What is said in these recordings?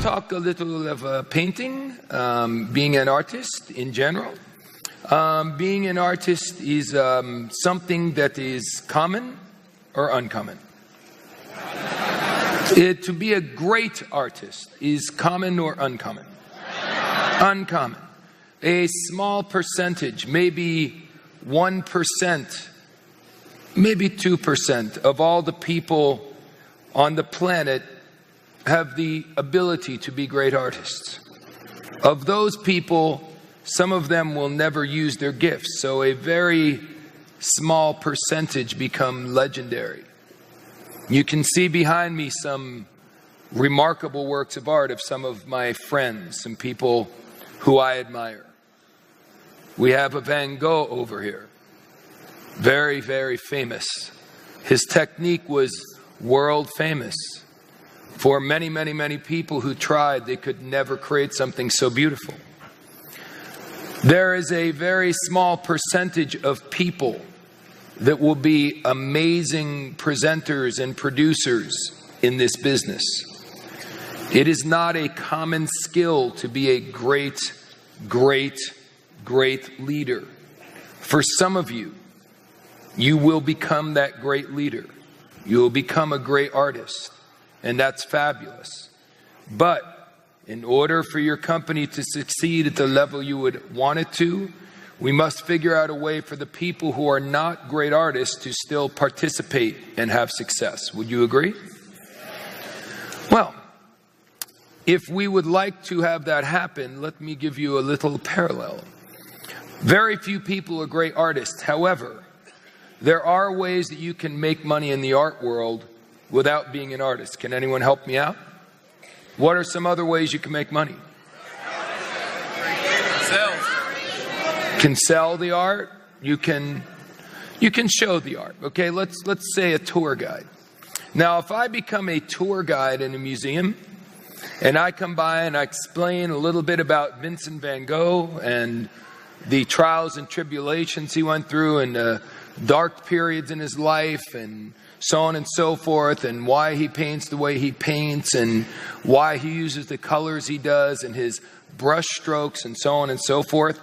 talk a little of painting, being an artist in general. Being an artist is something that is common or uncommon. To be a great artist is common or uncommon? Uncommon. A small percentage, maybe 1%, maybe 2% of all the people on the planet have the ability to be great artists. Of those people, some of them will never use their gifts, so a very small percentage become legendary. You can see behind me some remarkable works of art of some of my friends, some people who I admire. We have a Van Gogh over here, very, very famous. His technique was world famous. For many, many, many people who tried, they could never create something so beautiful. There is a very small percentage of people that will be amazing presenters and producers in this business. It is not a common skill to be a great, great, great leader. For some of you, you will become that great leader. You will become a great artist, and that's fabulous. But in order for your company to succeed at the level you would want it to, we must figure out a way for the people who are not great artists to still participate and have success. Would you agree? Well, if we would like to have that happen, let me give you a little parallel. Very few people are great artists. However, there are ways that you can make money in the art world without being an artist. Can anyone help me out? What are some other ways you can make money? Sales. Can sell the art. You can show the art. Okay, let's say a tour guide. Now, if I become a tour guide in a museum, and I come by and I explain a little bit about Vincent van Gogh and the trials and tribulations he went through and dark periods in his life and so on and so forth, and why he paints the way he paints and why he uses the colors he does and his brush strokes and so on and so forth.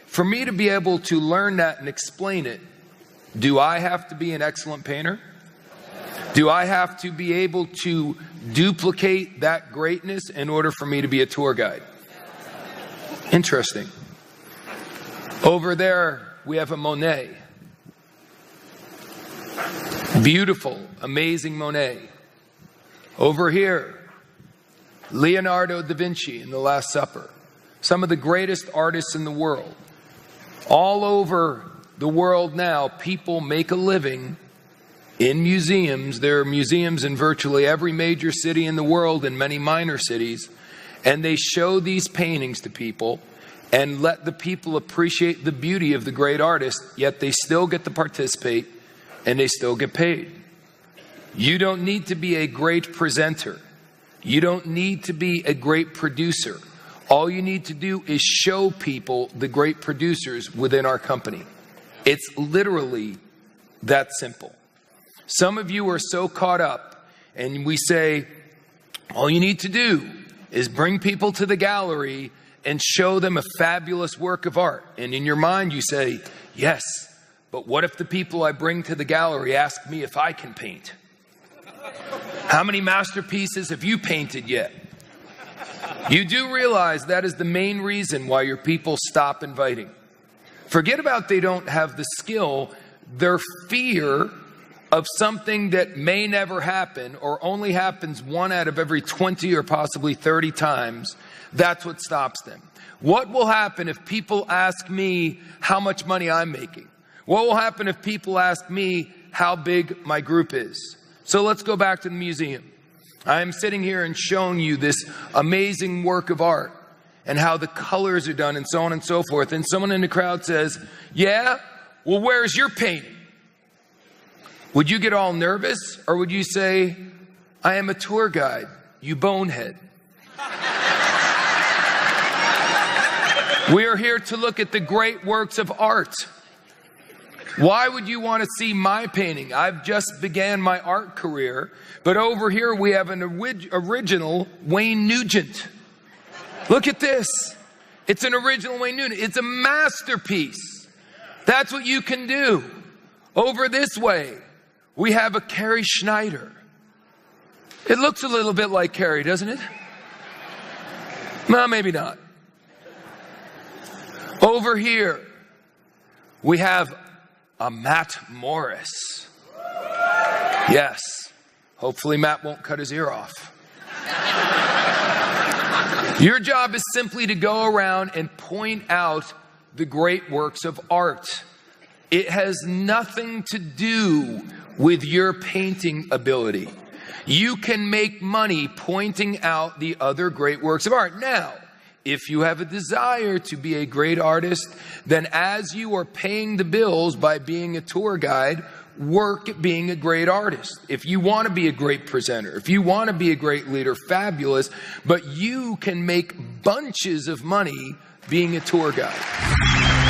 For me to be able to learn that and explain it, do I have to be an excellent painter? Do I have to be able to duplicate that greatness in order for me to be a tour guide? Interesting. Over there, we have a Monet. Beautiful, amazing Monet. Over here, Leonardo da Vinci in The Last Supper. Some of the greatest artists in the world. All over the world now, people make a living in museums. There are museums in virtually every major city in the world and many minor cities. And they show these paintings to people and let the people appreciate the beauty of the great artist, yet they still get to participate and they still get paid. You don't need to be a great presenter. You don't need to be a great producer. All you need to do is show people the great producers within our company. It's literally that simple. Some of you are so caught up, and we say, all you need to do is bring people to the gallery and show them a fabulous work of art. And in your mind you say, yes, but what if the people I bring to the gallery ask me if I can paint? How many masterpieces have you painted yet? You do realize that is the main reason why your people stop inviting. Forget about they don't have the skill. Their fear of something that may never happen or only happens 1 out of every 20 or possibly 30 times, that's what stops them. What will happen if people ask me how much money I'm making? What will happen if people ask me how big my group is? So let's go back to the museum. I am sitting here and showing you this amazing work of art and how the colors are done and so on and so forth. And someone in the crowd says, yeah, well, where's your painting? Would you get all nervous, or would you say, I am a tour guide, you bonehead? We are here to look at the great works of art. Why would you want to see my painting? I've just began my art career, but over here we have an original Wayne Nugent. Look at this. It's an original Wayne Nugent. It's a masterpiece. That's what you can do. Over this way, we have a Carrie Schneider. It looks a little bit like Carrie, doesn't it? No, maybe not. Over here, we have a Matt Morris. Yes. Hopefully Matt won't cut his ear off. Your job is simply to go around and point out the great works of art. It has nothing to do with your painting ability. You can make money pointing out the other great works of art. Now, if you have a desire to be a great artist, then as you are paying the bills by being a tour guide, work at being a great artist. If you want to be a great presenter, if you want to be a great leader, fabulous, but you can make bunches of money being a tour guide.